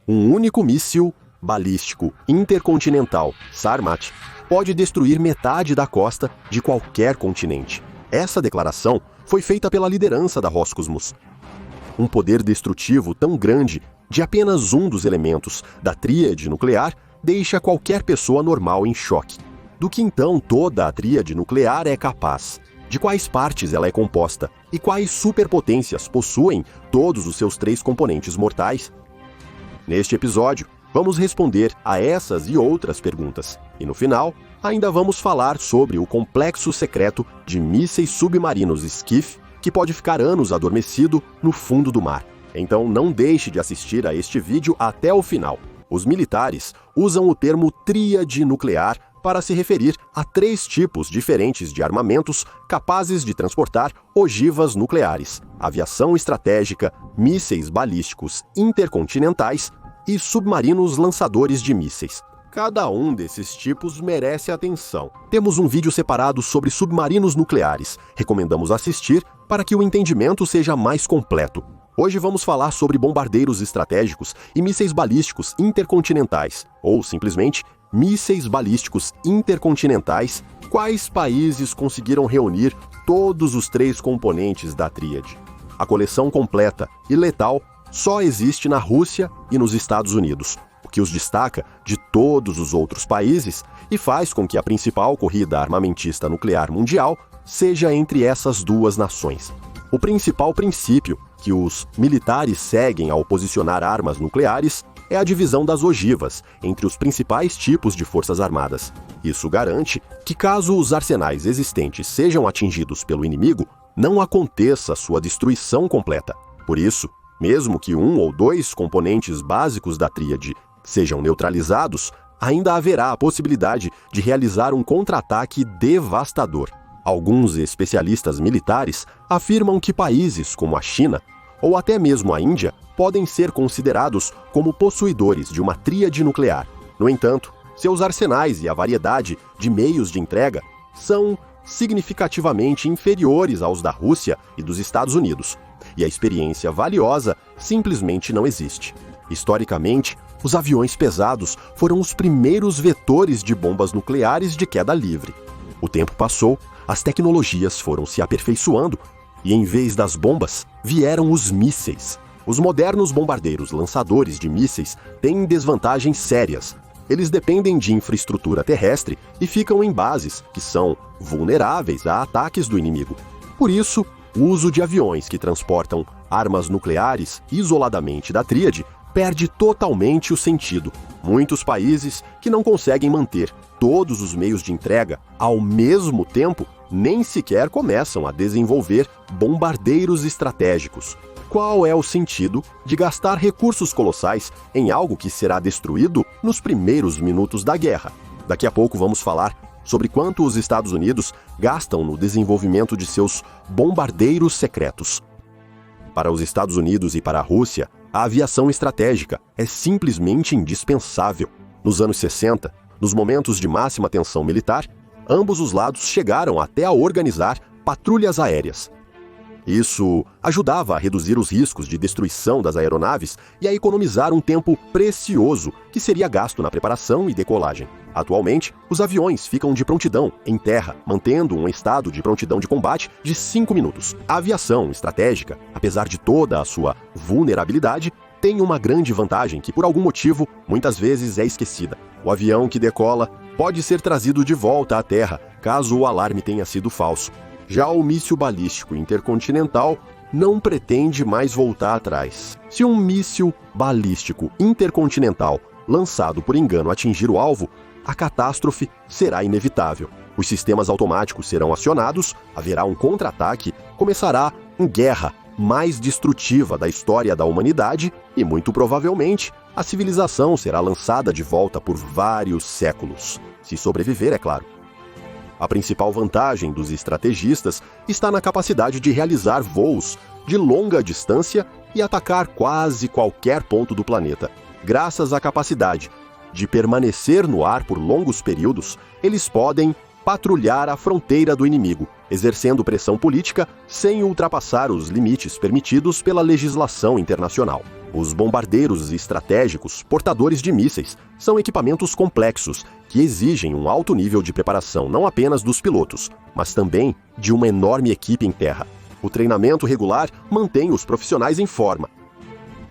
Um único míssil balístico intercontinental Sarmat pode destruir metade da costa de qualquer continente. Essa declaração foi feita pela liderança da Roscosmos. Um poder destrutivo tão grande de apenas um dos elementos da tríade nuclear deixa qualquer pessoa normal em choque. Do que então toda a tríade nuclear é capaz? De quais partes ela é composta? E quais superpotências possuem todos os seus 3 componentes mortais? Neste episódio, vamos responder a essas e outras perguntas. E no final, ainda vamos falar sobre o complexo secreto de mísseis submarinos Skiff, que pode ficar anos adormecido no fundo do mar. Então não deixe de assistir a este vídeo até o final. Os militares usam o termo tríade nuclear para se referir a 3 tipos diferentes de armamentos capazes de transportar ogivas nucleares: aviação estratégica, mísseis balísticos intercontinentais e submarinos lançadores de mísseis. Cada um desses tipos merece atenção. Temos um vídeo separado sobre submarinos nucleares. Recomendamos assistir para que o entendimento seja mais completo. Hoje vamos falar sobre bombardeiros estratégicos e mísseis balísticos intercontinentais, ou simplesmente mísseis balísticos intercontinentais. Quais países conseguiram reunir todos os 3 componentes da tríade? A coleção completa e letal só existe na Rússia e nos Estados Unidos, o que os destaca de todos os outros países e faz com que a principal corrida armamentista nuclear mundial seja entre essas 2 nações. O principal princípio que os militares seguem ao posicionar armas nucleares é a divisão das ogivas entre os principais tipos de forças armadas. Isso garante que, caso os arsenais existentes sejam atingidos pelo inimigo, não aconteça sua destruição completa. Por isso, mesmo que 1 ou 2 componentes básicos da tríade sejam neutralizados, ainda haverá a possibilidade de realizar um contra-ataque devastador. Alguns especialistas militares afirmam que países como a China, ou até mesmo a Índia, podem ser considerados como possuidores de uma tríade nuclear. No entanto, seus arsenais e a variedade de meios de entrega são significativamente inferiores aos da Rússia e dos Estados Unidos, e a experiência valiosa simplesmente não existe. Historicamente, os aviões pesados foram os primeiros vetores de bombas nucleares de queda livre. O tempo passou, as tecnologias foram se aperfeiçoando e, em vez das bombas, vieram os mísseis. Os modernos bombardeiros lançadores de mísseis têm desvantagens sérias. Eles dependem de infraestrutura terrestre e ficam em bases que são vulneráveis a ataques do inimigo. Por isso, o uso de aviões que transportam armas nucleares isoladamente da tríade perde totalmente o sentido. Muitos países que não conseguem manter todos os meios de entrega ao mesmo tempo nem sequer começam a desenvolver bombardeiros estratégicos. Qual é o sentido de gastar recursos colossais em algo que será destruído nos primeiros minutos da guerra? Daqui a pouco vamos falar sobre quanto os Estados Unidos gastam no desenvolvimento de seus bombardeiros secretos. Para os Estados Unidos e para a Rússia, a aviação estratégica é simplesmente indispensável. Nos anos 60, nos momentos de máxima tensão militar, ambos os lados chegaram até a organizar patrulhas aéreas. Isso ajudava a reduzir os riscos de destruição das aeronaves e a economizar um tempo precioso que seria gasto na preparação e decolagem. Atualmente, os aviões ficam de prontidão em terra, mantendo um estado de prontidão de combate de 5 minutos. A aviação estratégica, apesar de toda a sua vulnerabilidade, tem uma grande vantagem que, por algum motivo, muitas vezes é esquecida. O avião que decola pode ser trazido de volta à terra, caso o alarme tenha sido falso. Já o míssil balístico intercontinental não pretende mais voltar atrás. Se um míssil balístico intercontinental lançado por engano atingir o alvo, a catástrofe será inevitável. Os sistemas automáticos serão acionados, haverá um contra-ataque, começará uma guerra mais destrutiva da história da humanidade e, muito provavelmente, a civilização será lançada de volta por vários séculos. Se sobreviver, é claro. A principal vantagem dos estrategistas está na capacidade de realizar voos de longa distância e atacar quase qualquer ponto do planeta. Graças à capacidade de permanecer no ar por longos períodos, eles podem patrulhar a fronteira do inimigo, exercendo pressão política sem ultrapassar os limites permitidos pela legislação internacional. Os bombardeiros estratégicos, portadores de mísseis, são equipamentos complexos que exigem um alto nível de preparação não apenas dos pilotos, mas também de uma enorme equipe em terra. O treinamento regular mantém os profissionais em forma.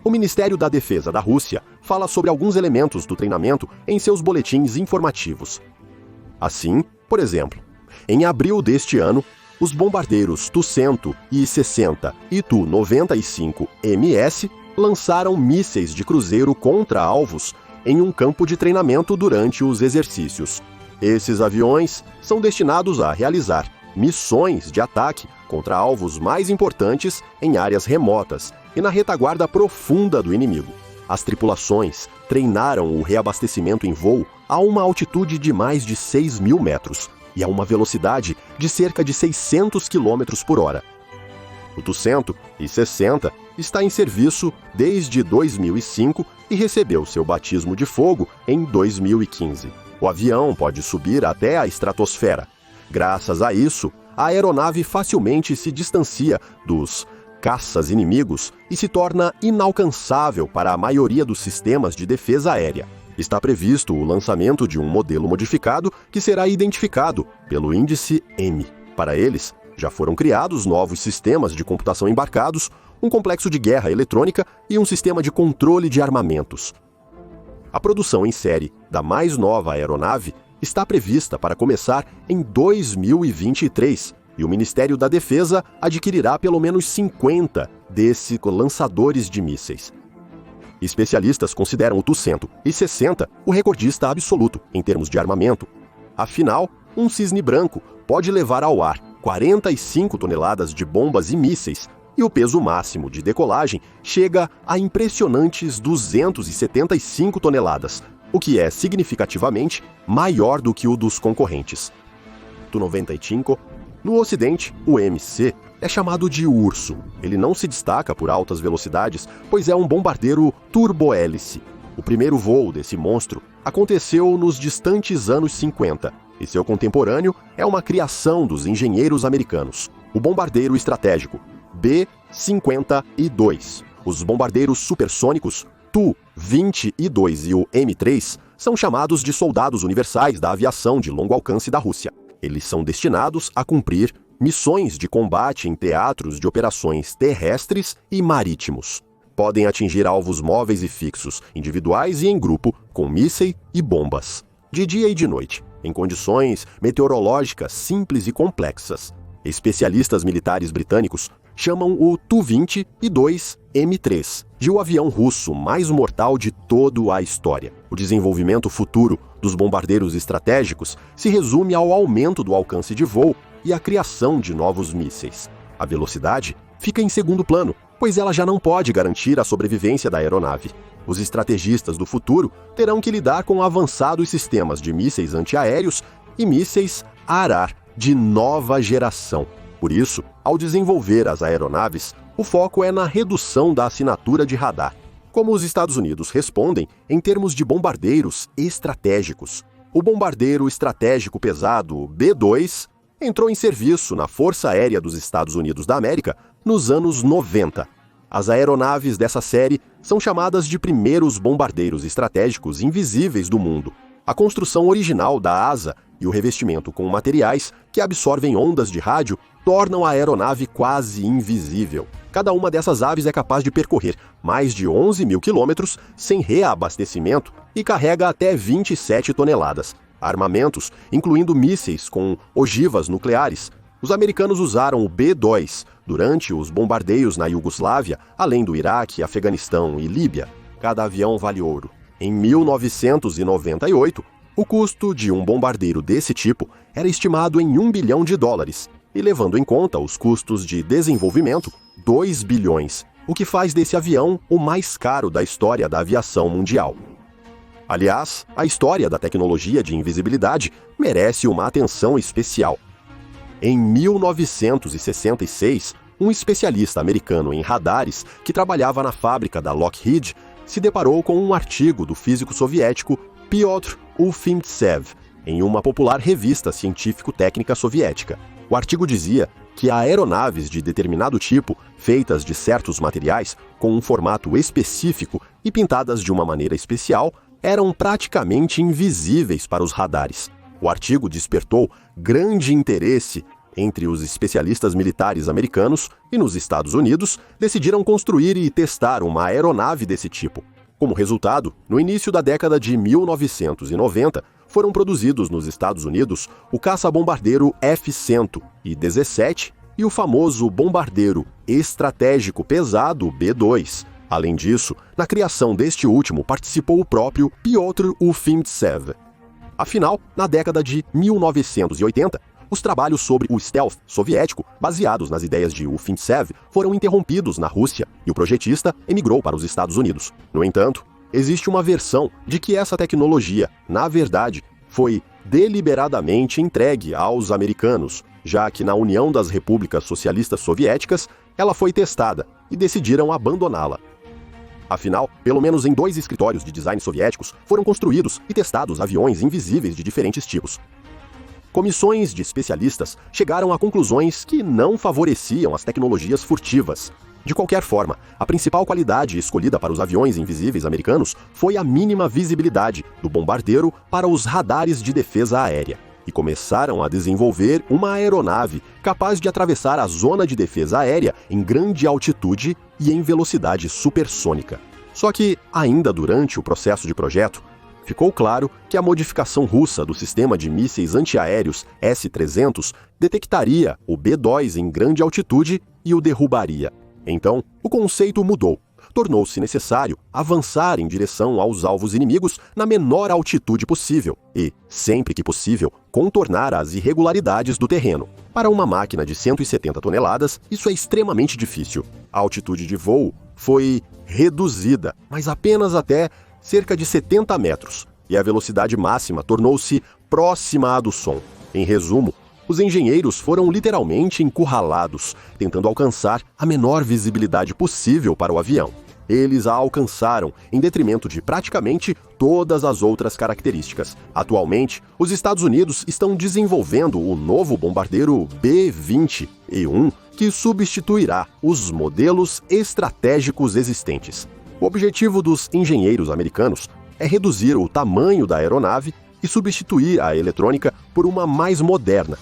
O Ministério da Defesa da Rússia fala sobre alguns elementos do treinamento em seus boletins informativos. Assim, por exemplo, em abril deste ano, os bombardeiros Tu-160 e Tu-95MS lançaram mísseis de cruzeiro contra alvos em um campo de treinamento durante os exercícios. Esses aviões são destinados a realizar missões de ataque contra alvos mais importantes em áreas remotas e na retaguarda profunda do inimigo. As tripulações treinaram o reabastecimento em voo a uma altitude de mais de 6.000 metros e a uma velocidade de cerca de 600 km por hora. O Tu-160 está em serviço desde 2005 e recebeu seu batismo de fogo em 2015. O avião pode subir até a estratosfera. Graças a isso, a aeronave facilmente se distancia dos caças inimigos e se torna inalcançável para a maioria dos sistemas de defesa aérea. Está previsto o lançamento de um modelo modificado que será identificado pelo índice M. Para eles, já foram criados novos sistemas de computação embarcados, um complexo de guerra eletrônica e um sistema de controle de armamentos. A produção em série da mais nova aeronave está prevista para começar em 2023 e o Ministério da Defesa adquirirá pelo menos 50 desses lançadores de mísseis. Especialistas consideram o Tu-160 o recordista absoluto em termos de armamento. Afinal, um cisne branco pode levar ao ar 45 toneladas de bombas e mísseis, e o peso máximo de decolagem chega a impressionantes 275 toneladas, o que é significativamente maior do que o dos concorrentes. Tu-95. No Ocidente, o MC é chamado de Urso. Ele não se destaca por altas velocidades, pois é um bombardeiro turbohélice. O primeiro voo desse monstro aconteceu nos distantes anos 50, e seu contemporâneo é uma criação dos engenheiros americanos. O bombardeiro estratégico B-52. Os bombardeiros supersônicos Tu-22 e o M3 são chamados de soldados universais da aviação de longo alcance da Rússia. Eles são destinados a cumprir missões de combate em teatros de operações terrestres e marítimos. Podem atingir alvos móveis e fixos, individuais e em grupo, com mísseis e bombas, de dia e de noite, em condições meteorológicas simples e complexas. Especialistas militares britânicos chamam o Tu-22 M3 de o avião russo mais mortal de toda a história. O desenvolvimento futuro dos bombardeiros estratégicos se resume ao aumento do alcance de voo e à criação de novos mísseis. A velocidade fica em segundo plano, pois ela já não pode garantir a sobrevivência da aeronave. Os estrategistas do futuro terão que lidar com avançados sistemas de mísseis antiaéreos e mísseis ARAR de nova geração. Por isso, ao desenvolver as aeronaves, o foco é na redução da assinatura de radar. Como os Estados Unidos respondem em termos de bombardeiros estratégicos? O bombardeiro estratégico pesado B-2 entrou em serviço na Força Aérea dos Estados Unidos da América nos anos 90. As aeronaves dessa série são chamadas de primeiros bombardeiros estratégicos invisíveis do mundo. A construção original da asa e o revestimento com materiais que absorvem ondas de rádio tornam a aeronave quase invisível. Cada uma dessas aves é capaz de percorrer mais de 11.000 quilômetros sem reabastecimento e carrega até 27 toneladas. Armamentos, incluindo mísseis com ogivas nucleares. Os americanos usaram o B-2 durante os bombardeios na Iugoslávia, além do Iraque, Afeganistão e Líbia. Cada avião vale ouro. Em 1998, o custo de um bombardeiro desse tipo era estimado em $1 bilhão, e levando em conta os custos de desenvolvimento, 2 bilhões, o que faz desse avião o mais caro da história da aviação mundial. Aliás, a história da tecnologia de invisibilidade merece uma atenção especial. Em 1966, um especialista americano em radares que trabalhava na fábrica da Lockheed se deparou com um artigo do físico soviético Piotr Ufimtsev em uma popular revista científico-técnica soviética. O artigo dizia que aeronaves de determinado tipo, feitas de certos materiais, com um formato específico e pintadas de uma maneira especial, eram praticamente invisíveis para os radares. O artigo despertou grande interesse entre os especialistas militares americanos e, nos Estados Unidos, decidiram construir e testar uma aeronave desse tipo. Como resultado, no início da década de 1990, foram produzidos nos Estados Unidos o caça-bombardeiro F-117 e o famoso bombardeiro estratégico pesado B-2. Além disso, na criação deste último participou o próprio Piotr Ufimtsev. Afinal, na década de 1980, os trabalhos sobre o stealth soviético, baseados nas ideias de Ufimtsev, foram interrompidos na Rússia e o projetista emigrou para os Estados Unidos. No entanto, existe uma versão de que essa tecnologia, na verdade, foi deliberadamente entregue aos americanos, já que na União das Repúblicas Socialistas Soviéticas ela foi testada e decidiram abandoná-la. Afinal, pelo menos em 2 escritórios de design soviéticos foram construídos e testados aviões invisíveis de diferentes tipos. Comissões de especialistas chegaram a conclusões que não favoreciam as tecnologias furtivas. De qualquer forma, a principal qualidade escolhida para os aviões invisíveis americanos foi a mínima visibilidade do bombardeiro para os radares de defesa aérea, e começaram a desenvolver uma aeronave capaz de atravessar a zona de defesa aérea em grande altitude e em velocidade supersônica. Só que, ainda durante o processo de projeto, ficou claro que a modificação russa do sistema de mísseis antiaéreos S-300 detectaria o B-2 em grande altitude e o derrubaria. Então, o conceito mudou. Tornou-se necessário avançar em direção aos alvos inimigos na menor altitude possível e, sempre que possível, contornar as irregularidades do terreno. Para uma máquina de 170 toneladas, isso é extremamente difícil. A altitude de voo foi reduzida, mas apenas até cerca de 70 metros, e a velocidade máxima tornou-se próxima à do som. Em resumo, os engenheiros foram literalmente encurralados, tentando alcançar a menor visibilidade possível para o avião. Eles a alcançaram, em detrimento de praticamente todas as outras características. Atualmente, os Estados Unidos estão desenvolvendo o novo bombardeiro B-20E1, que substituirá os modelos estratégicos existentes. O objetivo dos engenheiros americanos é reduzir o tamanho da aeronave e substituir a eletrônica por uma mais moderna.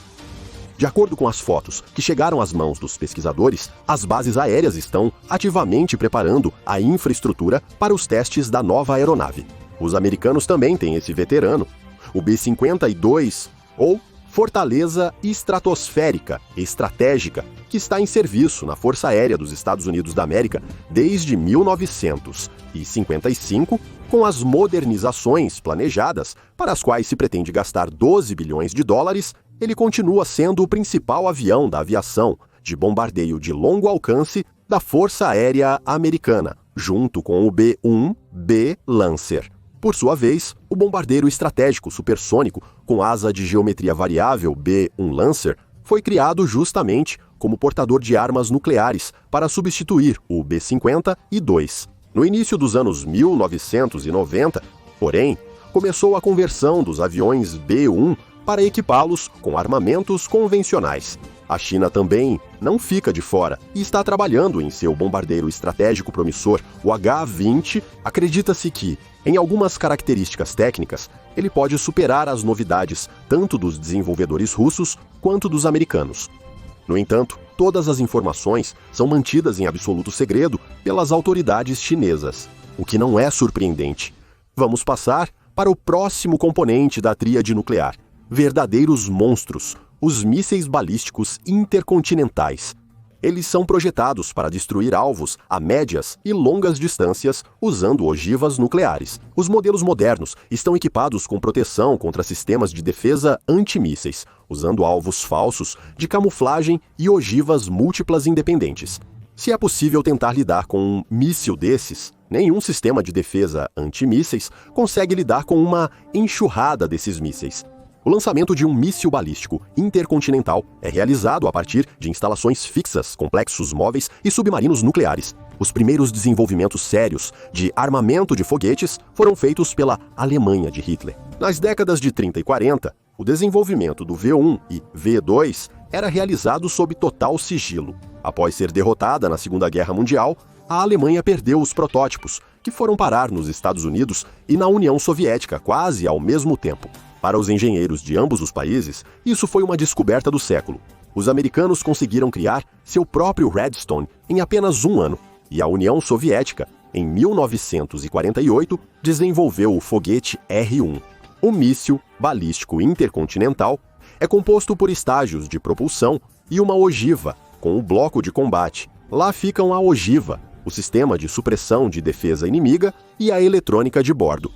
De acordo com as fotos que chegaram às mãos dos pesquisadores, as bases aéreas estão ativamente preparando a infraestrutura para os testes da nova aeronave. Os americanos também têm esse veterano, o B-52, ou Fortaleza Estratosférica Estratégica, que está em serviço na Força Aérea dos Estados Unidos da América desde 1955, com as modernizações planejadas, para as quais se pretende gastar 12 bilhões de dólares, ele continua sendo o principal avião da aviação de bombardeio de longo alcance da Força Aérea Americana, junto com o B-1B Lancer. Por sua vez, o bombardeiro estratégico supersônico com asa de geometria variável B-1 Lancer foi criado justamente como portador de armas nucleares para substituir o B-50E2. No início dos anos 1990, porém, começou a conversão dos aviões B-1 para equipá-los com armamentos convencionais. A China também não fica de fora e está trabalhando em seu bombardeiro estratégico promissor, o H-20. Acredita-se que, em algumas características técnicas, ele pode superar as novidades tanto dos desenvolvedores russos quanto dos americanos. No entanto, todas as informações são mantidas em absoluto segredo pelas autoridades chinesas, o que não é surpreendente. Vamos passar para o próximo componente da tríade nuclear: verdadeiros monstros, os mísseis balísticos intercontinentais. Eles são projetados para destruir alvos a médias e longas distâncias usando ogivas nucleares. Os modelos modernos estão equipados com proteção contra sistemas de defesa antimísseis, usando alvos falsos de camuflagem e ogivas múltiplas independentes. Se é possível tentar lidar com um míssil desses, nenhum sistema de defesa antimísseis consegue lidar com uma enxurrada desses mísseis. O lançamento de um míssil balístico intercontinental é realizado a partir de instalações fixas, complexos móveis e submarinos nucleares. Os primeiros desenvolvimentos sérios de armamento de foguetes foram feitos pela Alemanha de Hitler. Nas décadas de 30 e 40, o desenvolvimento do V-1 e V-2 era realizado sob total sigilo. Após ser derrotada na Segunda Guerra Mundial, a Alemanha perdeu os protótipos, que foram parar nos Estados Unidos e na União Soviética quase ao mesmo tempo. Para os engenheiros de ambos os países, isso foi uma descoberta do século. Os americanos conseguiram criar seu próprio Redstone em apenas um ano, e a União Soviética, em 1948, desenvolveu o foguete R-1. O míssil balístico intercontinental é composto por estágios de propulsão e uma ogiva, com o bloco de combate. Lá ficam a ogiva, o sistema de supressão de defesa inimiga e a eletrônica de bordo.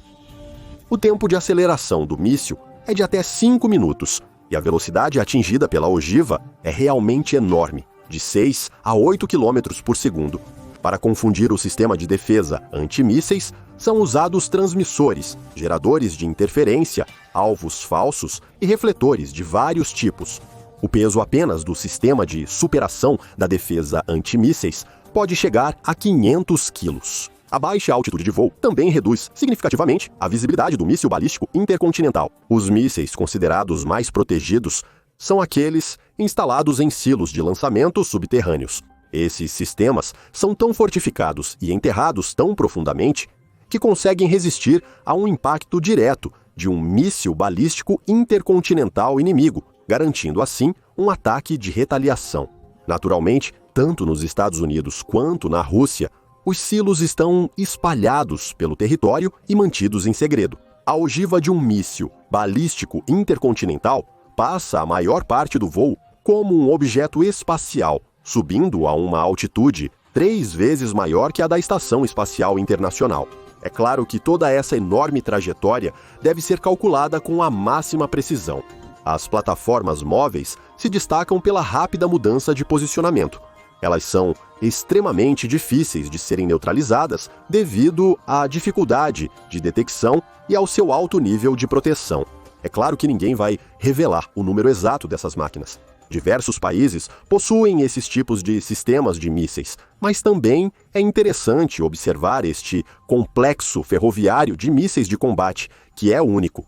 O tempo de aceleração do míssil é de até 5 minutos, e a velocidade atingida pela ogiva é realmente enorme, de 6 a 8 km por segundo. Para confundir o sistema de defesa antimísseis, são usados transmissores, geradores de interferência, alvos falsos e refletores de vários tipos. O peso apenas do sistema de superação da defesa antimísseis pode chegar a 500 quilos. A baixa altitude de voo também reduz significativamente a visibilidade do míssil balístico intercontinental. Os mísseis considerados mais protegidos são aqueles instalados em silos de lançamento subterrâneos. Esses sistemas são tão fortificados e enterrados tão profundamente que conseguem resistir a um impacto direto de um míssil balístico intercontinental inimigo, garantindo assim um ataque de retaliação. Naturalmente, tanto nos Estados Unidos quanto na Rússia, os silos estão espalhados pelo território e mantidos em segredo. A ogiva de um míssil balístico intercontinental passa a maior parte do voo como um objeto espacial, subindo a uma altitude 3 vezes maior que a da Estação Espacial Internacional. É claro que toda essa enorme trajetória deve ser calculada com a máxima precisão. As plataformas móveis se destacam pela rápida mudança de posicionamento. Elas são extremamente difíceis de serem neutralizadas devido à dificuldade de detecção e ao seu alto nível de proteção. É claro que ninguém vai revelar o número exato dessas máquinas. Diversos países possuem esses tipos de sistemas de mísseis, mas também é interessante observar este complexo ferroviário de mísseis de combate, que é único.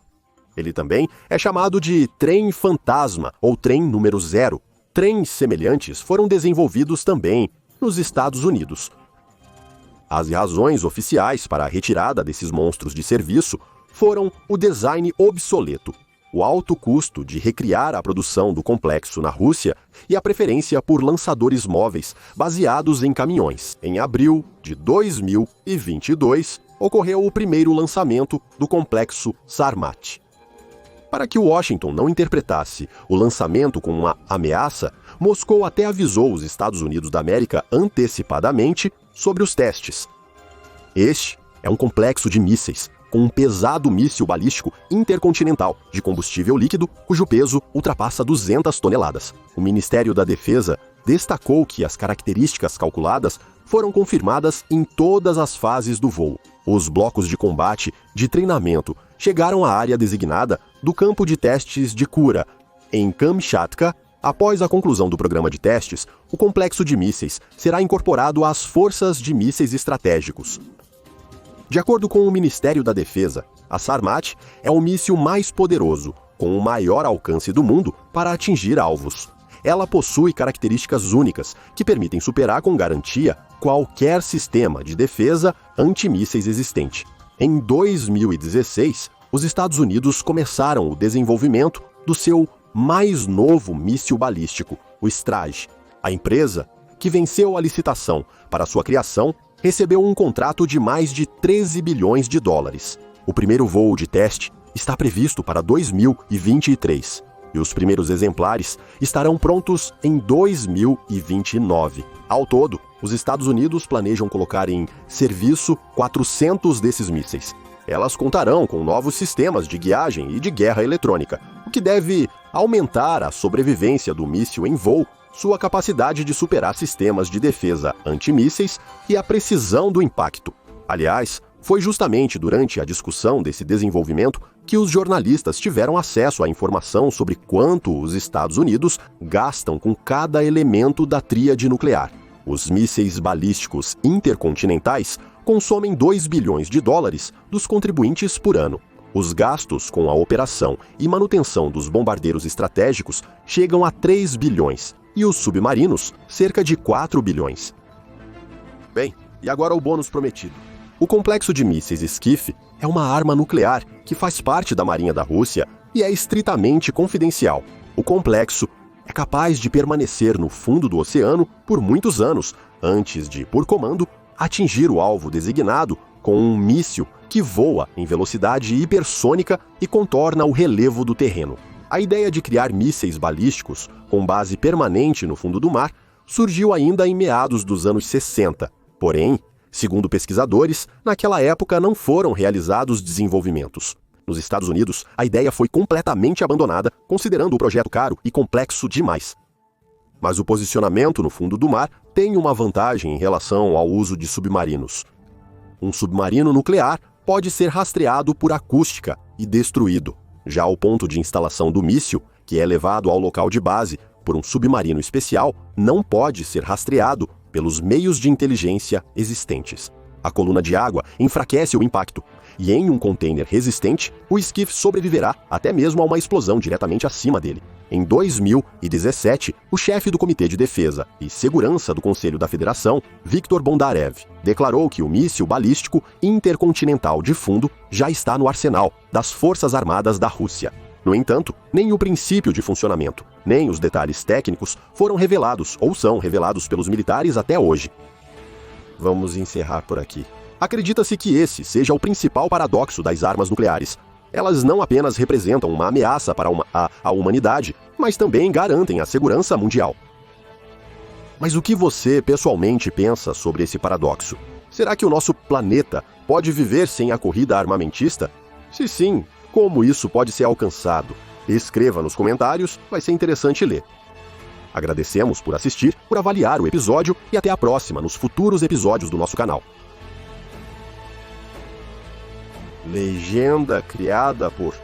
Ele também é chamado de trem fantasma ou trem número 0. Trens semelhantes foram desenvolvidos também nos Estados Unidos. As razões oficiais para a retirada desses monstros de serviço foram o design obsoleto, o alto custo de recriar a produção do complexo na Rússia e a preferência por lançadores móveis baseados em caminhões. Em abril de 2022, ocorreu o primeiro lançamento do complexo Sarmat. Para que Washington não interpretasse o lançamento como uma ameaça, Moscou até avisou os Estados Unidos da América antecipadamente sobre os testes. Este é um complexo de mísseis, com um pesado míssil balístico intercontinental de combustível líquido, cujo peso ultrapassa 200 toneladas. O Ministério da Defesa destacou que as características calculadas foram confirmadas em todas as fases do voo. Os blocos de combate de treinamento chegaram à área designada do campo de testes de Kura, em Kamchatka. Após a conclusão do programa de testes, o complexo de mísseis será incorporado às forças de mísseis estratégicos. De acordo com o Ministério da Defesa, a Sarmat é o míssil mais poderoso, com o maior alcance do mundo para atingir alvos. Ela possui características únicas que permitem superar com garantia qualquer sistema de defesa antimísseis existente. Em 2016, os Estados Unidos começaram o desenvolvimento do seu mais novo míssil balístico, o Straj. A empresa, que venceu a licitação para sua criação, recebeu um contrato de mais de 13 bilhões de dólares. O primeiro voo de teste está previsto para 2023 e os primeiros exemplares estarão prontos em 2029. Ao todo, os Estados Unidos planejam colocar em serviço 400 desses mísseis. Elas contarão com novos sistemas de guiagem e de guerra eletrônica, o que deve aumentar a sobrevivência do míssil em voo, sua capacidade de superar sistemas de defesa antimísseis e a precisão do impacto. Aliás, foi justamente durante a discussão desse desenvolvimento que os jornalistas tiveram acesso à informação sobre quanto os Estados Unidos gastam com cada elemento da tríade nuclear. Os mísseis balísticos intercontinentais consomem 2 bilhões de dólares dos contribuintes por ano. Os gastos com a operação e manutenção dos bombardeiros estratégicos chegam a 3 bilhões e os submarinos cerca de 4 bilhões. Bem, e agora o bônus prometido. O complexo de mísseis Skiff é uma arma nuclear que faz parte da Marinha da Rússia e é estritamente confidencial. O complexo é capaz de permanecer no fundo do oceano por muitos anos, antes de, por comando, atingir o alvo designado com um míssil que voa em velocidade hipersônica e contorna o relevo do terreno. A ideia de criar mísseis balísticos com base permanente no fundo do mar surgiu ainda em meados dos anos 60. Porém, segundo pesquisadores, naquela época não foram realizados desenvolvimentos. Nos Estados Unidos, a ideia foi completamente abandonada, considerando o projeto caro e complexo demais. Mas o posicionamento no fundo do mar tem uma vantagem em relação ao uso de submarinos. Um submarino nuclear pode ser rastreado por acústica e destruído. Já o ponto de instalação do míssil, que é levado ao local de base por um submarino especial, não pode ser rastreado pelos meios de inteligência existentes. A coluna de água enfraquece o impacto, e em um container resistente, o Skiff sobreviverá até mesmo a uma explosão diretamente acima dele. Em 2017, o chefe do Comitê de Defesa e Segurança do Conselho da Federação, Viktor Bondarev, declarou que o míssil balístico intercontinental de fundo já está no arsenal das Forças Armadas da Rússia. No entanto, nem o princípio de funcionamento, nem os detalhes técnicos foram revelados ou são revelados pelos militares até hoje. Vamos encerrar por aqui. Acredita-se que esse seja o principal paradoxo das armas nucleares. Elas não apenas representam uma ameaça para a humanidade, mas também garantem a segurança mundial. Mas o que você pessoalmente pensa sobre esse paradoxo? Será que o nosso planeta pode viver sem a corrida armamentista? Se sim, como isso pode ser alcançado? Escreva nos comentários, vai ser interessante ler. Agradecemos por assistir, por avaliar o episódio e até a próxima nos futuros episódios do nosso canal. Legenda criada por